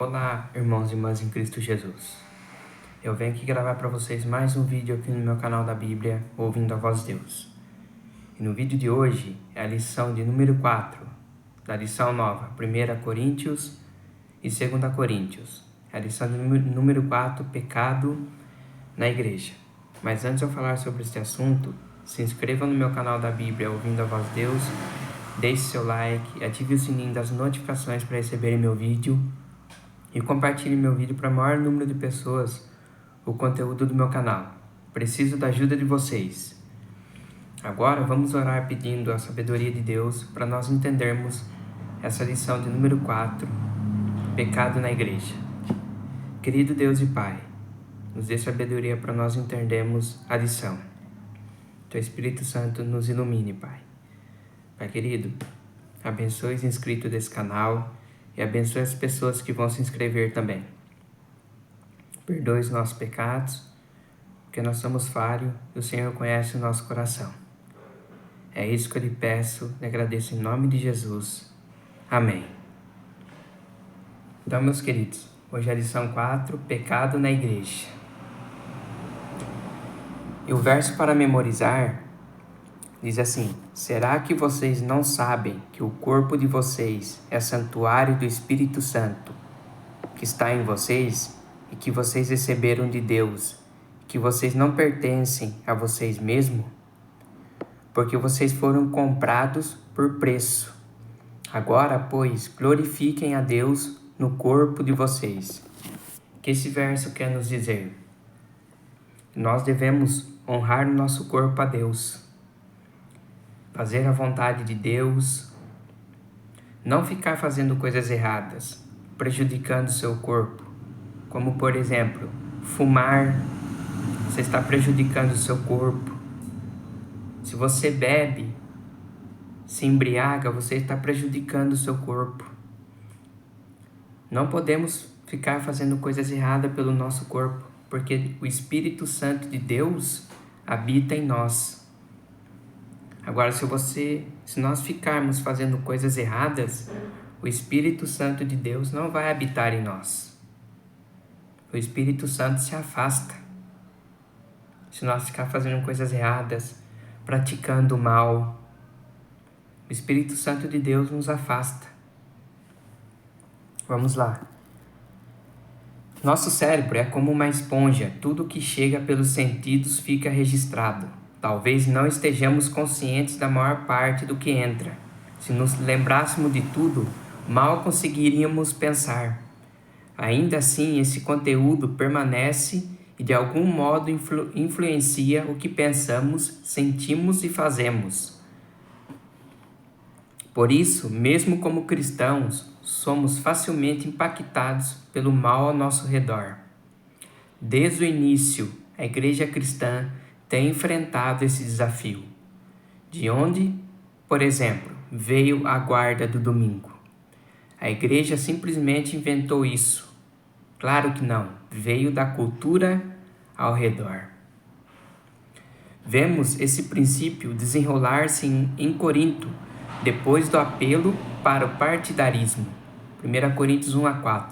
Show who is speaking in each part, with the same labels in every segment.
Speaker 1: Olá, irmãos e irmãs em Cristo Jesus. Eu venho aqui gravar para vocês mais um vídeo aqui no meu canal da Bíblia, Ouvindo a Voz de Deus. E no vídeo de hoje é a lição de número 4, da lição nova, 1 Coríntios e 2 Coríntios. É a lição de número 4, pecado na igreja. Mas antes de eu falar sobre este assunto, se inscreva no meu canal da Bíblia, Ouvindo a Voz de Deus, deixe seu like, ative o sininho das notificações para receberem meu vídeo, e compartilhe meu vídeo para o maior número de pessoas o conteúdo do meu canal. Preciso da ajuda de vocês. Agora vamos orar pedindo a sabedoria de Deus para nós entendermos essa lição de número 4, pecado na igreja. Querido Deus e Pai, nos dê sabedoria para nós entendermos a lição. Teu Espírito Santo nos ilumine, Pai. Pai querido, abençoe os inscritos desse canal e abençoe as pessoas que vão se inscrever também. Perdoe os nossos pecados, porque nós somos falhos e o Senhor conhece o nosso coração. É isso que eu lhe peço e agradeço em nome de Jesus. Amém. Então, meus queridos, hoje é a lição 4, pecado na igreja. E o verso para memorizar diz assim: será que vocês não sabem que o corpo de vocês é santuário do Espírito Santo, que está em vocês e que vocês receberam de Deus, que vocês não pertencem a vocês mesmos? Porque vocês foram comprados por preço. Agora, pois, glorifiquem a Deus no corpo de vocês. O que esse verso quer nos dizer? Nós devemos honrar no nosso corpo a Deus, fazer a vontade de Deus, não ficar fazendo coisas erradas, prejudicando o seu corpo, como por exemplo, fumar. Você está prejudicando o seu corpo. Se você bebe, se embriaga, você está prejudicando o seu corpo. Não podemos ficar fazendo coisas erradas pelo nosso corpo, porque o Espírito Santo de Deus habita em nós. Agora, se nós ficarmos fazendo coisas erradas, o Espírito Santo de Deus não vai habitar em nós. O Espírito Santo se afasta. Se nós ficar fazendo coisas erradas, praticando o mal, o Espírito Santo de Deus nos afasta. Vamos lá. Nosso cérebro é como uma esponja. Tudo que chega pelos sentidos fica registrado. Talvez não estejamos conscientes da maior parte do que entra. Se nos lembrássemos de tudo, mal conseguiríamos pensar. Ainda assim, esse conteúdo permanece e de algum modo influencia o que pensamos, sentimos e fazemos. Por isso, mesmo como cristãos, somos facilmente impactados pelo mal ao nosso redor. Desde o início, a igreja cristã tem enfrentado esse desafio. De onde, por exemplo, veio a guarda do domingo? A igreja simplesmente inventou isso. Claro que não, veio da cultura ao redor. Vemos esse princípio desenrolar-se em Corinto, depois do apelo para o partidarismo. 1 Coríntios 1-4.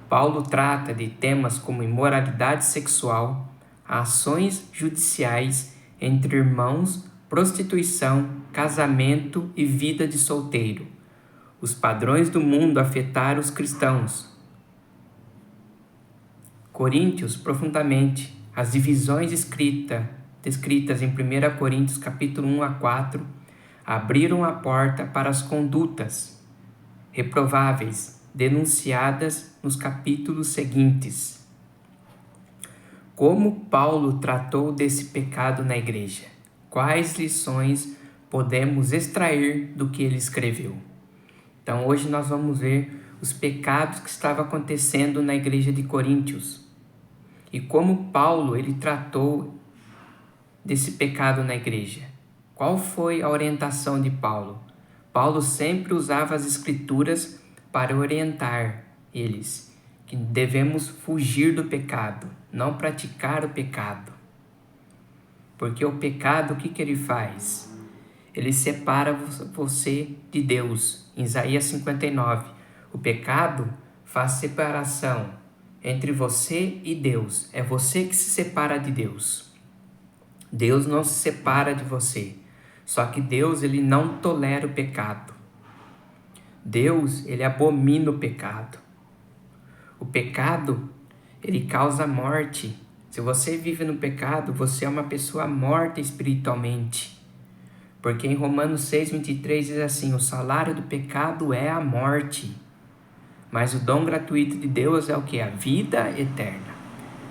Speaker 1: Paulo trata de temas como imoralidade sexual, ações judiciais entre irmãos, prostituição, casamento e vida de solteiro. Os padrões do mundo afetaram os cristãos. Coríntios profundamente. As divisões descritas em 1 Coríntios capítulo 1-4 abriram a porta para as condutas reprováveis denunciadas nos capítulos seguintes. Como Paulo tratou desse pecado na igreja? Quais lições podemos extrair do que ele escreveu? Então hoje nós vamos ver os pecados que estavam acontecendo na igreja de Coríntios e como Paulo ele tratou desse pecado na igreja. Qual foi a orientação de Paulo? Paulo sempre usava as escrituras para orientar eles que devemos fugir do pecado, não praticar o pecado. Porque o pecado, o que ele faz? Ele separa você de Deus. Em Isaías 59, o pecado faz separação entre você e Deus. É você que se separa de Deus. Deus não se separa de você. Só que Deus, ele não tolera o pecado. Deus, ele abomina o pecado. O pecado, ele causa morte. Se você vive no pecado, você é uma pessoa morta espiritualmente. Porque em Romanos 6:23 diz assim: o salário do pecado é a morte. Mas o dom gratuito de Deus é o que? A vida eterna.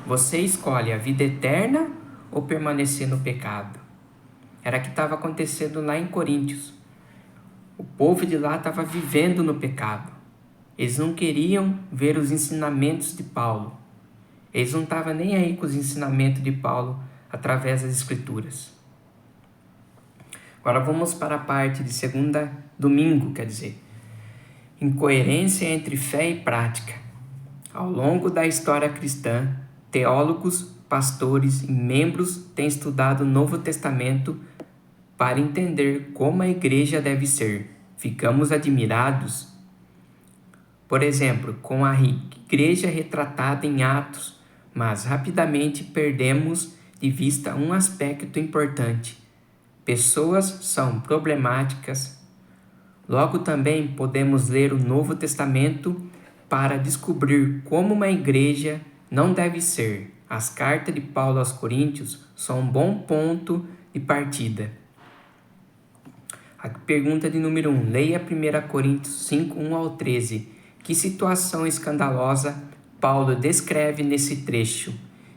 Speaker 1: Você escolhe a vida eterna ou permanecer no pecado. Era o que estava acontecendo lá em Coríntios. O povo de lá estava vivendo no pecado. Eles não queriam ver os ensinamentos de Paulo. Eles não estavam nem aí com os ensinamentos de Paulo através das Escrituras. Agora vamos para a parte de domingo, quer dizer. Incoerência entre fé e prática. Ao longo da história cristã, teólogos, pastores e membros têm estudado o Novo Testamento para entender como a igreja deve ser. Ficamos admirados, por exemplo, com a igreja retratada em Atos, mas rapidamente perdemos de vista um aspecto importante. Pessoas são problemáticas. Logo também podemos ler o Novo Testamento para descobrir como uma igreja não deve ser. As cartas de Paulo aos Coríntios são um bom ponto de partida. A pergunta de número 1. Leia 1 Coríntios 5, 1 ao 13. Que situação escandalosa Paulo descreve nesse trecho?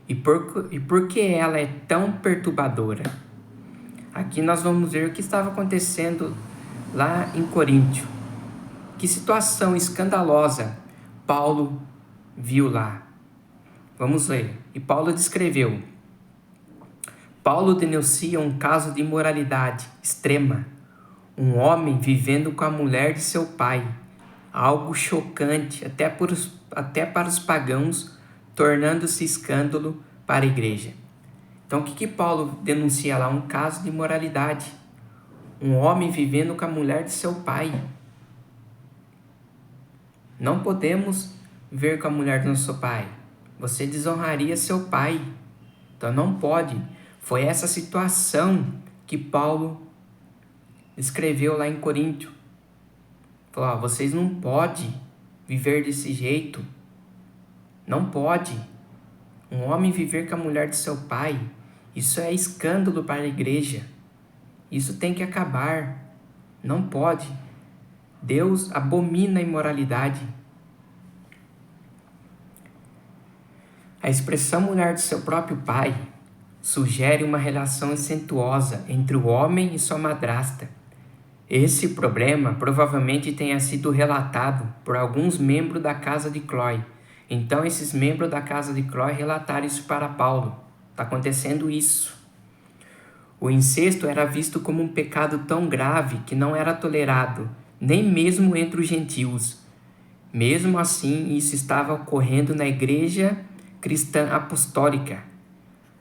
Speaker 1: E por que ela é tão perturbadora? Aqui nós vamos ver o que estava acontecendo lá em Coríntio. Que situação escandalosa Paulo viu lá? Vamos ler. E Paulo descreveu. Paulo denuncia um caso de imoralidade extrema. Um homem vivendo com a mulher de seu pai. Algo chocante até para os pagãos, tornando-se escândalo para a igreja. Então o que Paulo denuncia lá? Um caso de imoralidade. Um homem vivendo com a mulher de seu pai. Não podemos viver com a mulher do nosso pai. Você desonraria seu pai. Então não pode. Foi essa situação que Paulo escreveu lá em Coríntio. Falou, vocês não podem viver desse jeito. Não pode. Um homem viver com a mulher de seu pai. Isso é escândalo para a igreja. Isso tem que acabar. Não pode. Deus abomina a imoralidade. A expressão mulher de seu próprio pai sugere uma relação incestuosa entre o homem e sua madrasta. Esse problema provavelmente tenha sido relatado por alguns membros da casa de Cloé. Então esses membros da casa de Cloé relataram isso para Paulo. Está acontecendo isso. O incesto era visto como um pecado tão grave que não era tolerado, nem mesmo entre os gentios. Mesmo assim, isso estava ocorrendo na igreja cristã apostólica.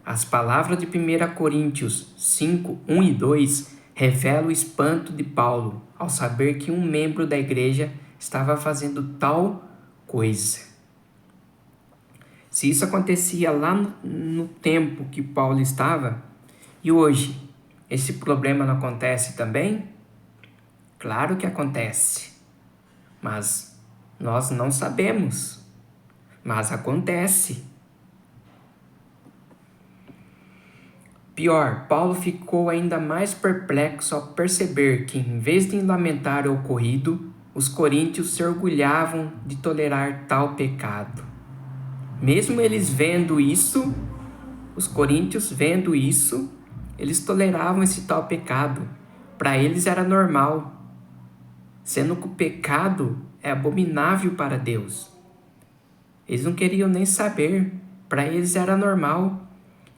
Speaker 1: As palavras de 1 Coríntios 5, 1 e 2 revelam o espanto de Paulo ao saber que um membro da igreja estava fazendo tal coisa. Se isso acontecia lá no tempo que Paulo estava, e hoje, esse problema não acontece também? Claro que acontece, mas nós não sabemos, mas acontece. Pior, Paulo ficou ainda mais perplexo ao perceber que, em vez de lamentar o ocorrido, os coríntios se orgulhavam de tolerar tal pecado. Mesmo eles vendo isso, os coríntios vendo isso, eles toleravam esse tal pecado. Para eles era normal, sendo que o pecado é abominável para Deus. Eles não queriam nem saber, para eles era normal.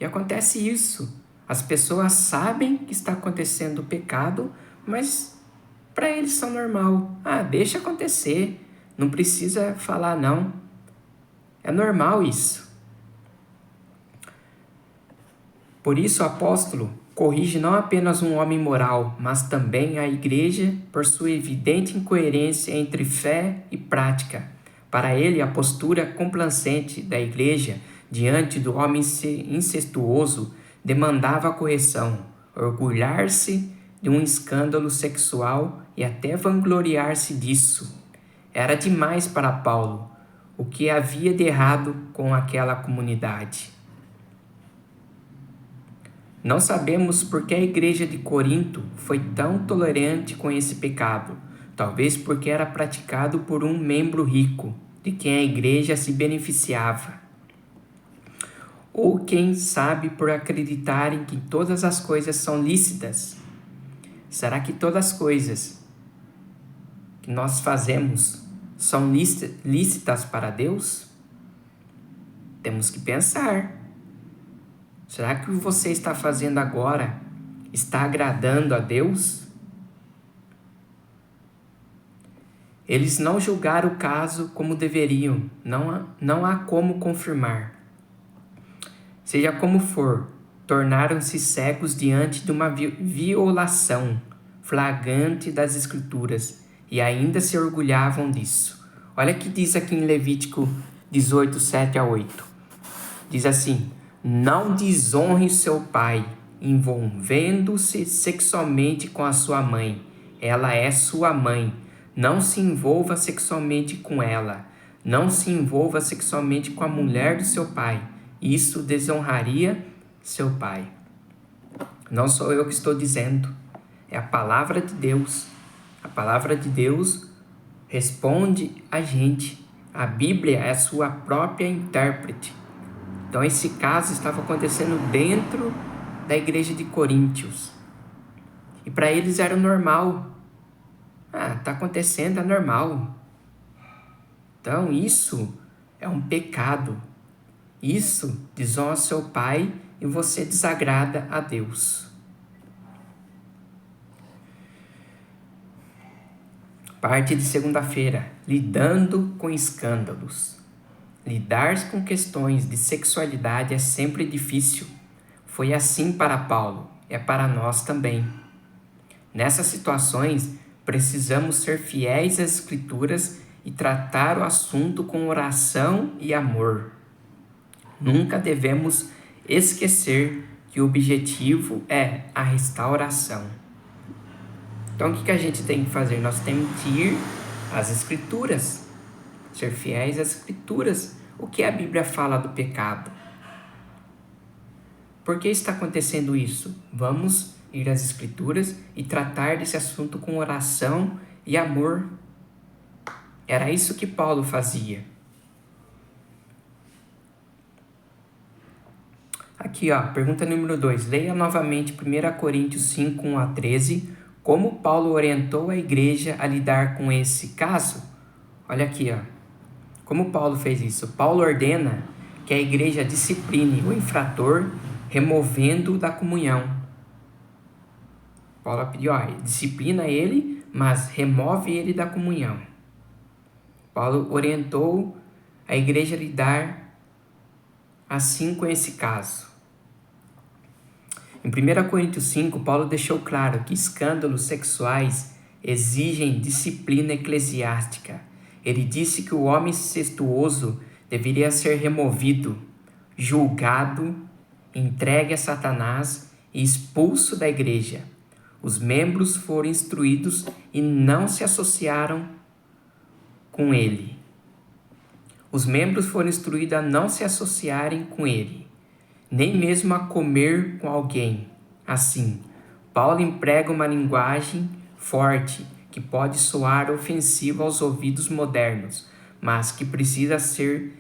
Speaker 1: E acontece isso. As pessoas sabem que está acontecendo o pecado, mas para eles são normal. Deixa acontecer, não precisa falar não. É normal isso. Por isso o apóstolo corrige não apenas um homem moral, mas também a igreja por sua evidente incoerência entre fé e prática, Para ele, a postura complacente da igreja diante do homem incestuoso demandava correção, orgulhar-se de um escândalo sexual e até vangloriar-se disso. Era demais para Paulo o que havia de errado com aquela comunidade. Não sabemos por que a igreja de Corinto foi tão tolerante com esse pecado. Talvez porque era praticado por um membro rico, de quem a igreja se beneficiava. Ou quem sabe por acreditarem que todas as coisas são lícitas. Será que todas as coisas que nós fazemos são lícitas para Deus? Temos que pensar. Será que o que você está fazendo agora está agradando a Deus? Eles não julgaram o caso como deveriam, não há como confirmar. Seja como for, tornaram-se cegos diante de uma violação flagrante das Escrituras e ainda se orgulhavam disso. Olha o que diz aqui em Levítico 18, 7 a 8. Diz assim: não desonre seu pai, envolvendo-se sexualmente com a sua mãe. Ela é sua mãe. Não se envolva sexualmente com ela. Não se envolva sexualmente com a mulher do seu pai. Isso desonraria seu pai. Não sou eu que estou dizendo. É a palavra de Deus. A palavra de Deus responde a gente. A Bíblia é a sua própria intérprete. Então esse caso estava acontecendo dentro da igreja de Coríntios. E para eles era normal. Está acontecendo, é normal. Então isso é um pecado. Isso desonra seu pai e você desagrada a Deus. Parte de segunda-feira, lidando com escândalos. Lidar com questões de sexualidade é sempre difícil. Foi assim para Paulo, é para nós também. Nessas situações, precisamos ser fiéis às Escrituras e tratar o assunto com oração e amor. Nunca devemos esquecer que o objetivo é a restauração. Então, o que a gente tem que fazer? Nós temos que ir às Escrituras, ser fiéis às Escrituras. O que a Bíblia fala do pecado? Por que está acontecendo isso? Vamos ir às Escrituras e tratar desse assunto com oração e amor. Era isso que Paulo fazia. Aqui, pergunta número 2. Leia novamente 1 Coríntios 5, 1 a 13. Como Paulo orientou a igreja a lidar com esse caso? Olha aqui, como Paulo fez isso? Paulo ordena que a igreja discipline o infrator, removendo-o da comunhão. Paulo pediu, disciplina ele, mas remove ele da comunhão. Paulo orientou a igreja a lidar assim com esse caso. Em 1 Coríntios 5, Paulo deixou claro que escândalos sexuais exigem disciplina eclesiástica. Ele disse que o homem incestuoso deveria ser removido, julgado, entregue a Satanás e expulso da igreja. Os membros foram instruídos e não se associaram com ele. Os membros foram instruídos a não se associarem com ele, nem mesmo a comer com alguém. Assim, Paulo emprega uma linguagem forte que pode soar ofensiva aos ouvidos modernos, mas que precisa ser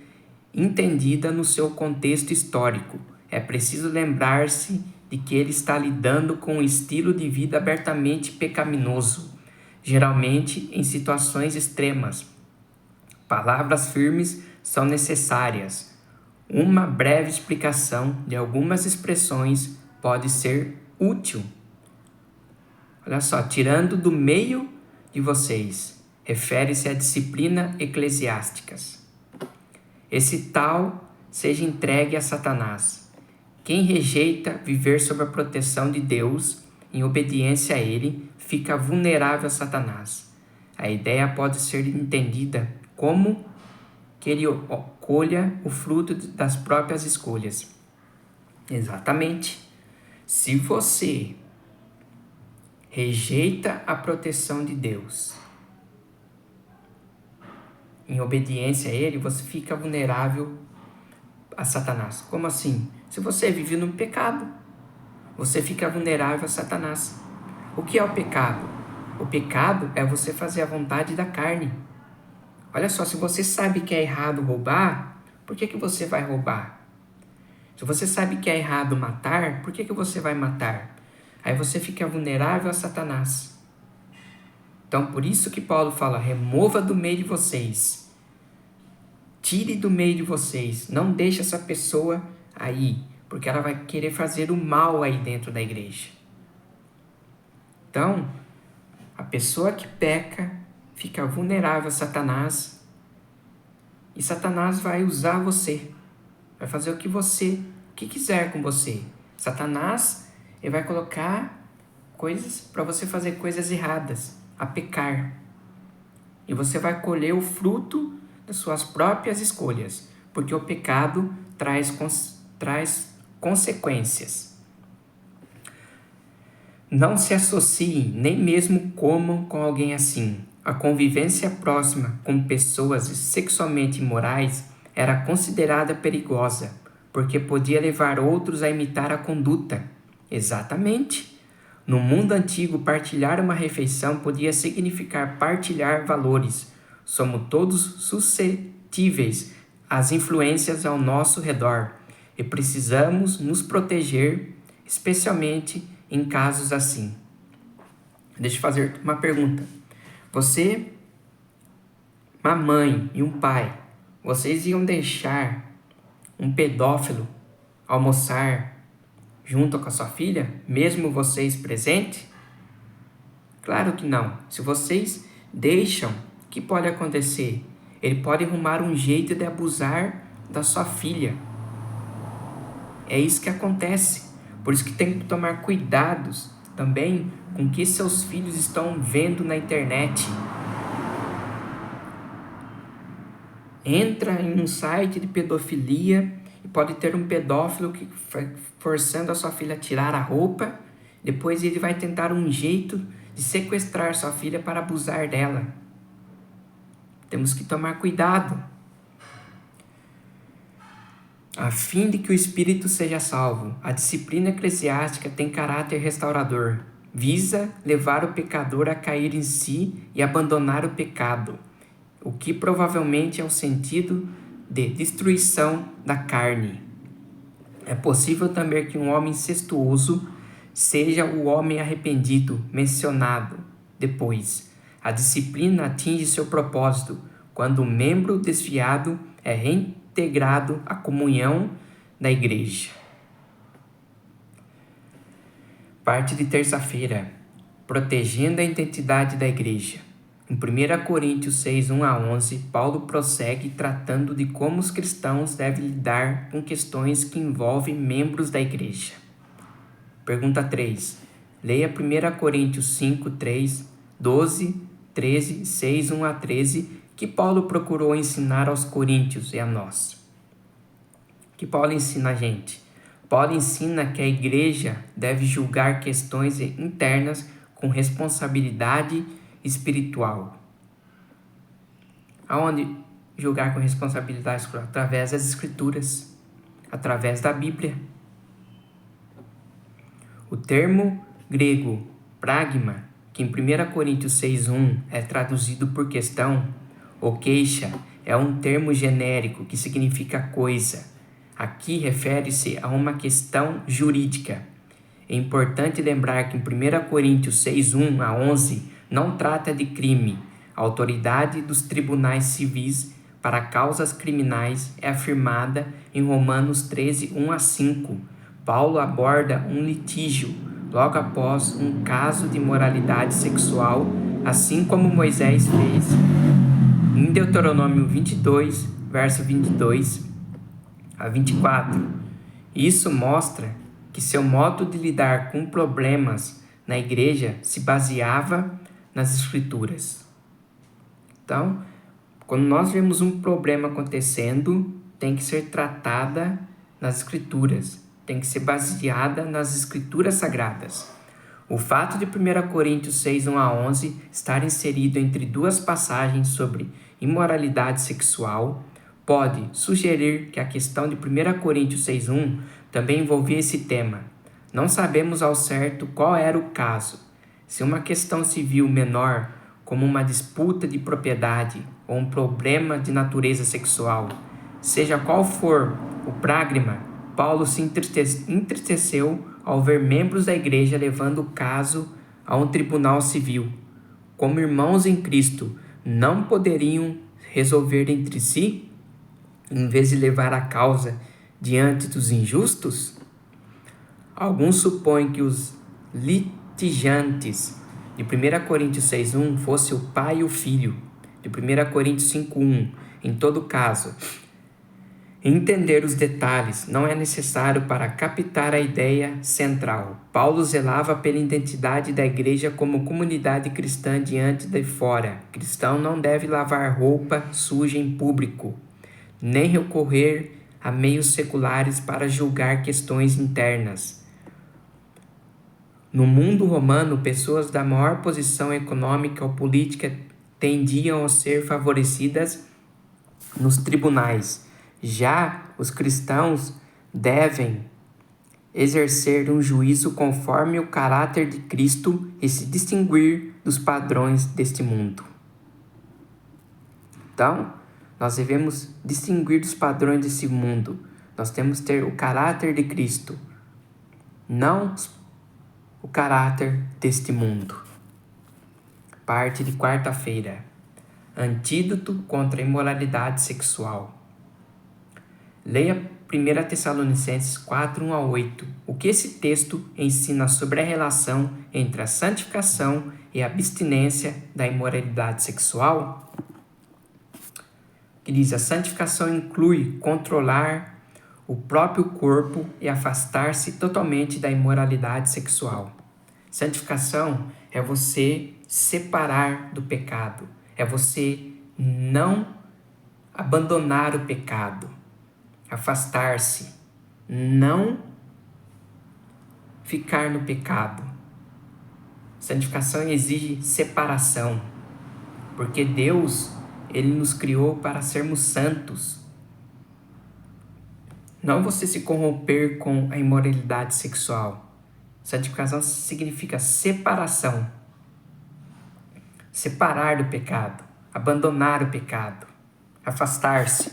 Speaker 1: entendida no seu contexto histórico. É preciso lembrar-se de que ele está lidando com um estilo de vida abertamente pecaminoso, geralmente em situações extremas. Palavras firmes são necessárias. Uma breve explicação de algumas expressões pode ser útil. Olha só, tirando do meio de vocês, refere-se à disciplina eclesiásticas. Esse tal seja entregue a Satanás. Quem rejeita viver sob a proteção de Deus, em obediência a ele, fica vulnerável a Satanás. A ideia pode ser entendida como que ele colha o fruto das próprias escolhas. Exatamente. Se você rejeita a proteção de Deus, em obediência a Ele, você fica vulnerável a Satanás. Como assim? Se você vive no pecado, você fica vulnerável a Satanás. O que é o pecado? O pecado é você fazer a vontade da carne. Olha só, se você sabe que é errado roubar, por que você vai roubar? Se você sabe que é errado matar, por que você vai matar? Aí você fica vulnerável a Satanás. Então, por isso que Paulo fala, remova do meio de vocês. Tire do meio de vocês. Não deixe essa pessoa aí, porque ela vai querer fazer o mal aí dentro da igreja. Então, a pessoa que peca fica vulnerável a Satanás e Satanás vai usar você. Vai fazer o que quiser com você. Satanás, ele vai colocar coisas para você fazer coisas erradas, a pecar. E você vai colher o fruto das suas próprias escolhas, porque o pecado traz consequências. Não se associem, nem mesmo comam com alguém assim. A convivência próxima com pessoas sexualmente imorais era considerada perigosa, porque podia levar outros a imitar a conduta. Exatamente. No mundo antigo, partilhar uma refeição podia significar partilhar valores. Somos todos suscetíveis às influências ao nosso redor e precisamos nos proteger, especialmente em casos assim. Deixa eu fazer uma pergunta. Você, uma mãe e um pai, vocês iam deixar um pedófilo almoçar junto com a sua filha, mesmo vocês presentes? Claro que não. Se vocês deixam, o que pode acontecer? Ele pode arrumar um jeito de abusar da sua filha. É isso que acontece. Por isso que tem que tomar cuidados também com o que seus filhos estão vendo na internet. Entra em um site de pedofilia e pode ter um pedófilo que forçando a sua filha a tirar a roupa. Depois ele vai tentar um jeito de sequestrar sua filha para abusar dela. Temos que tomar cuidado. A fim de que o espírito seja salvo, a disciplina eclesiástica tem caráter restaurador. Visa levar o pecador a cair em si e abandonar o pecado, o que provavelmente é o sentido de destruição da carne. É possível também que um homem incestuoso seja o homem arrependido mencionado depois. A disciplina atinge seu propósito quando o membro desviado é reintegrado à comunhão da igreja. Parte de terça-feira. Protegendo a identidade da igreja. Em 1 Coríntios 6, 1-11, Paulo prossegue tratando de como os cristãos devem lidar com questões que envolvem membros da igreja. Pergunta 3. Leia 1 Coríntios 5, 3, 12, 13, 6, 1-13, que Paulo procurou ensinar aos coríntios e a nós. Que Paulo ensina a gente? Paulo ensina que a igreja deve julgar questões internas com responsabilidade espiritual. Aonde julgar com responsabilidade espiritual? Através das escrituras, através da Bíblia. O termo grego pragma, que em 1 Coríntios 6:1 é traduzido por questão ou queixa, é um termo genérico que significa coisa. Aqui refere-se a uma questão jurídica. É importante lembrar que em 1 Coríntios 6:1-11 não trata de crime. A autoridade dos tribunais civis para causas criminais é afirmada em Romanos 13:1-5. Paulo aborda um litígio logo após um caso de imoralidade sexual, assim como Moisés fez. Em Deuteronômio 22, verso 22 a 24. Isso mostra que seu modo de lidar com problemas na igreja se baseava nas escrituras. Então, Quando nós vemos um problema acontecendo, tem que ser tratada nas Escrituras, tem que ser baseada nas Escrituras Sagradas. O fato de 1 Coríntios 6, 1 a 11 estar inserido entre duas passagens sobre imoralidade sexual pode sugerir que a questão de 1 Coríntios 6, 1 também envolvia esse tema. Não sabemos ao certo qual era o caso, se uma questão civil menor, como uma disputa de propriedade ou um problema de natureza sexual. Seja qual for o prágrima, Paulo se entristeceu ao ver membros da igreja levando o caso a um tribunal civil. Como irmãos em Cristo, não poderiam resolver entre si, em vez de levar a causa diante dos injustos? Alguns supõem que os litigantes de 1 Coríntios 6:1 fosse o pai e o filho, de 1 Coríntios 5:1. Em todo caso, entender os detalhes não é necessário para captar a ideia central. Paulo zelava pela identidade da igreja como comunidade cristã diante de fora. Cristão não deve lavar roupa suja em público, nem recorrer a meios seculares para julgar questões internas. No mundo romano, pessoas da maior posição econômica ou política tendiam a ser favorecidas nos tribunais. Já os cristãos devem exercer um juízo conforme o caráter de Cristo e se distinguir dos padrões deste mundo. Então, nós devemos distinguir dos padrões desse mundo. Nós temos que ter o caráter de Cristo, não o caráter deste mundo. Parte de quarta-feira. Antídoto contra a imoralidade sexual. Leia 1 Tessalonicenses 4, 1 a 8. O que esse texto ensina sobre a relação entre a santificação e a abstinência da imoralidade sexual? Que diz: a santificação inclui controlar o próprio corpo e afastar-se totalmente da imoralidade sexual. Santificação é você separar do pecado, é você não abandonar o pecado, afastar-se, não ficar no pecado. Santificação exige separação, porque Deus, Ele nos criou para sermos santos. Não você se corromper com a imoralidade sexual. Santificação significa separação. Separar do pecado, abandonar o pecado, afastar-se.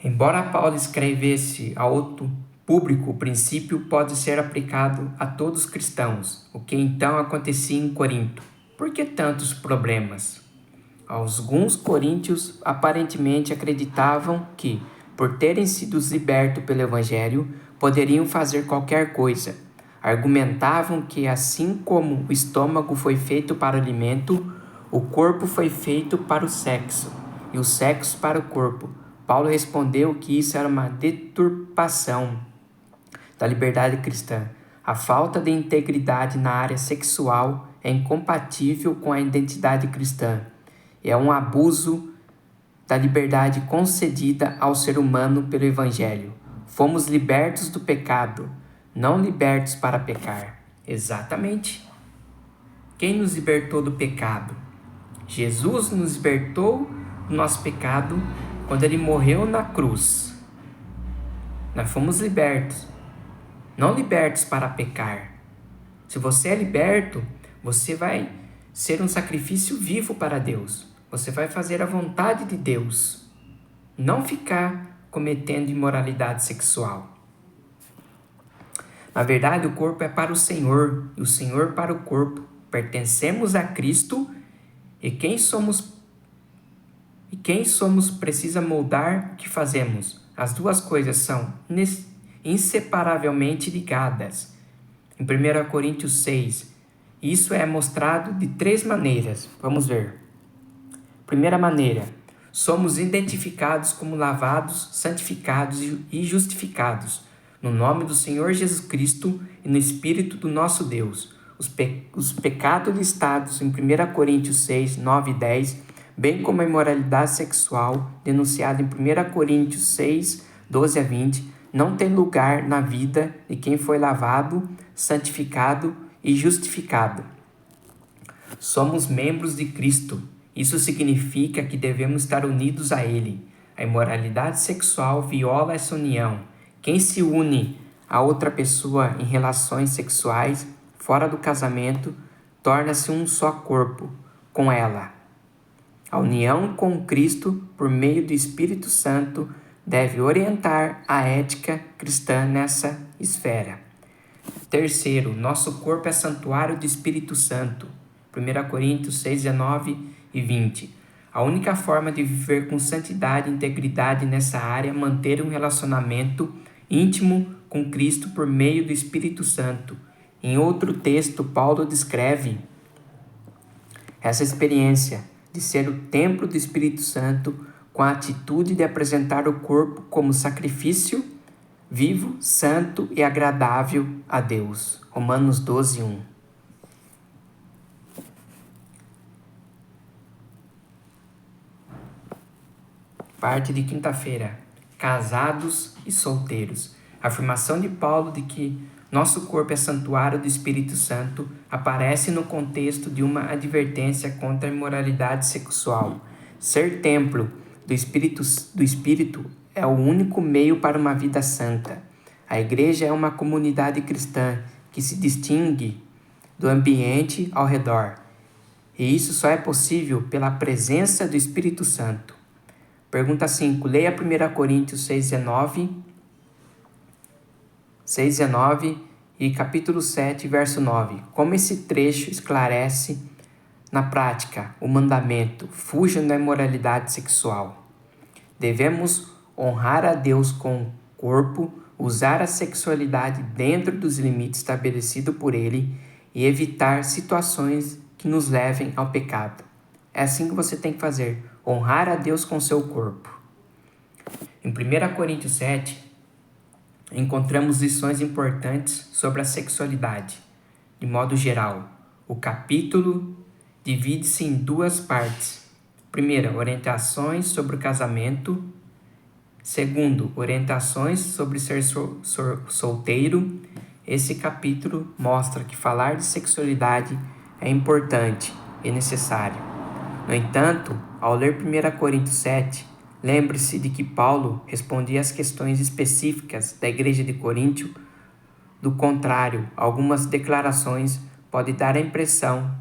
Speaker 1: Embora Paulo escrevesse a outro público, o princípio pode ser aplicado a todos os cristãos, o que então acontecia em Corinto. Por que tantos problemas? Alguns coríntios aparentemente acreditavam que, por terem sido libertos pelo Evangelho, poderiam fazer qualquer coisa. Argumentavam que, assim como o estômago foi feito para o alimento, o corpo foi feito para o sexo, e o sexo para o corpo. Paulo respondeu que isso era uma deturpação da liberdade cristã. A falta de integridade na área sexual é incompatível com a identidade cristã. É um abuso da liberdade concedida ao ser humano pelo Evangelho. Fomos libertos do pecado, não libertos para pecar. Exatamente. Quem nos libertou do pecado? Jesus nos libertou do nosso pecado quando Ele morreu na cruz. Nós fomos libertos, não libertos para pecar. Se você é liberto, você vai ser um sacrifício vivo para Deus. Você vai fazer a vontade de Deus, não ficar cometendo imoralidade sexual. Na verdade, o corpo é para o Senhor e o Senhor para o corpo. Pertencemos a Cristo e quem somos precisa moldar o que fazemos. As duas coisas são inseparavelmente ligadas. Em 1 Coríntios 6, isso é mostrado de 3 maneiras. Vamos ver. Primeira maneira, somos identificados como lavados, santificados e justificados no nome do Senhor Jesus Cristo e no Espírito do nosso Deus. Os pecados listados em 1 Coríntios 6, 9 e 10 bem como a imoralidade sexual, denunciada em 1 Coríntios 6, 12 a 20, não tem lugar na vida de quem foi lavado, santificado e justificado. Somos membros de Cristo. Isso significa que devemos estar unidos a Ele. A imoralidade sexual viola essa união. Quem se une a outra pessoa em relações sexuais fora do casamento torna-se um só corpo com ela. A união com Cristo por meio do Espírito Santo deve orientar a ética cristã nessa esfera. Terceiro, nosso corpo é santuário do Espírito Santo. 1 Coríntios 6, 19 e 20. A única forma de viver com santidade e integridade nessa área é manter um relacionamento íntimo com Cristo por meio do Espírito Santo. Em outro texto, Paulo descreve essa experiência de ser o templo do Espírito Santo com a atitude de apresentar o corpo como sacrifício vivo, santo e agradável a Deus. Romanos 12, 1. Parte de quinta-feira. Casados e solteiros. A afirmação de Paulo de que nosso corpo é santuário do Espírito Santo aparece no contexto de uma advertência contra a imoralidade sexual. Ser templo do Espírito é o único meio para uma vida santa. A igreja é uma comunidade cristã que se distingue do ambiente ao redor. E isso só é possível pela presença do Espírito Santo. Pergunta 5. Leia 1 Coríntios 6:19 e capítulo 7, verso 9. Como esse trecho esclarece na prática o mandamento: fujam da imoralidade sexual. Devemos honrar a Deus com o corpo, usar a sexualidade dentro dos limites estabelecidos por Ele e evitar situações que nos levem ao pecado. É assim que você tem que fazer: honrar a Deus com seu corpo. Em 1 Coríntios 7, encontramos lições importantes sobre a sexualidade. De modo geral, o capítulo divide-se em duas partes. Primeira, orientações sobre o casamento. Segundo, orientações sobre ser solteiro. Esse capítulo mostra que falar de sexualidade é importante e necessário. No entanto, ao ler 1 Coríntios 7, lembre-se de que Paulo respondia às questões específicas da igreja de Coríntio. Do contrário, algumas declarações podem dar a impressão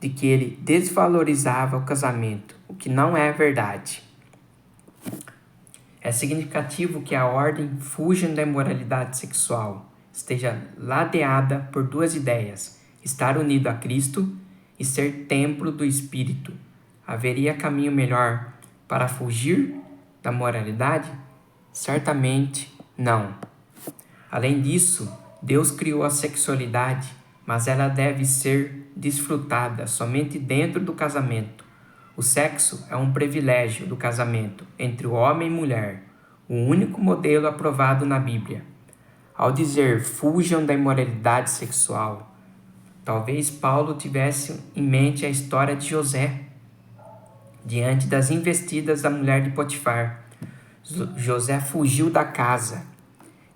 Speaker 1: de que ele desvalorizava o casamento, o que não é verdade. É significativo que a ordem "fujam da imoralidade sexual" esteja ladeada por duas ideias: estar unido a Cristo e ser templo do Espírito. Haveria caminho melhor para fugir da moralidade? Certamente não. Além disso, Deus criou a sexualidade, mas ela deve ser desfrutada somente dentro do casamento. O sexo é um privilégio do casamento entre o homem e mulher, o único modelo aprovado na Bíblia. Ao dizer "fujam da imoralidade sexual", talvez Paulo tivesse em mente a história de José, diante das investidas da mulher de Potifar. José fugiu da casa.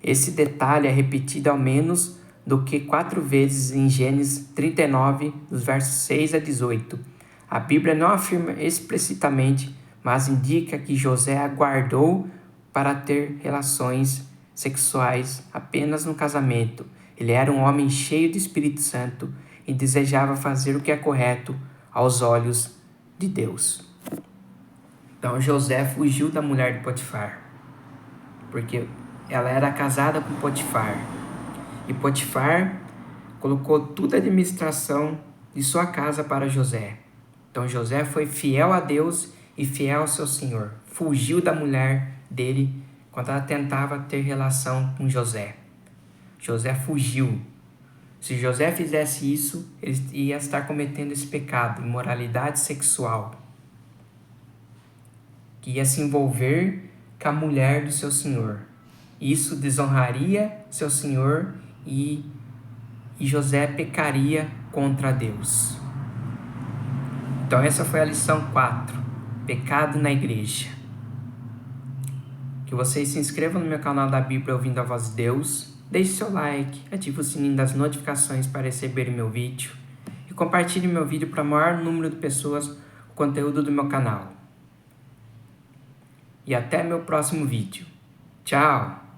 Speaker 1: Esse detalhe é repetido ao menos do que 4 vezes em Gênesis 39, dos versos 6 a 18. A Bíblia não afirma explicitamente, mas indica que José aguardou para ter relações sexuais apenas no casamento. Ele era um homem cheio do Espírito Santo e desejava fazer o que é correto aos olhos de Deus. Então José fugiu da mulher de Potifar, porque ela era casada com Potifar. E Potifar colocou toda a administração de sua casa para José. Então José foi fiel a Deus e fiel ao seu senhor. Fugiu da mulher dele quando ela tentava ter relação com José. José fugiu. Se José fizesse isso, ele ia estar cometendo esse pecado, imoralidade sexual, que ia se envolver com a mulher do seu senhor. Isso desonraria seu senhor e José pecaria contra Deus. Então essa foi a lição 4. Pecado na Igreja. Que vocês se inscrevam no meu canal da Bíblia Ouvindo a Voz de Deus, deixe seu like, ative o sininho das notificações para receber meu vídeo e compartilhe meu vídeo para o maior número de pessoas o conteúdo do meu canal. E até meu próximo vídeo. Tchau!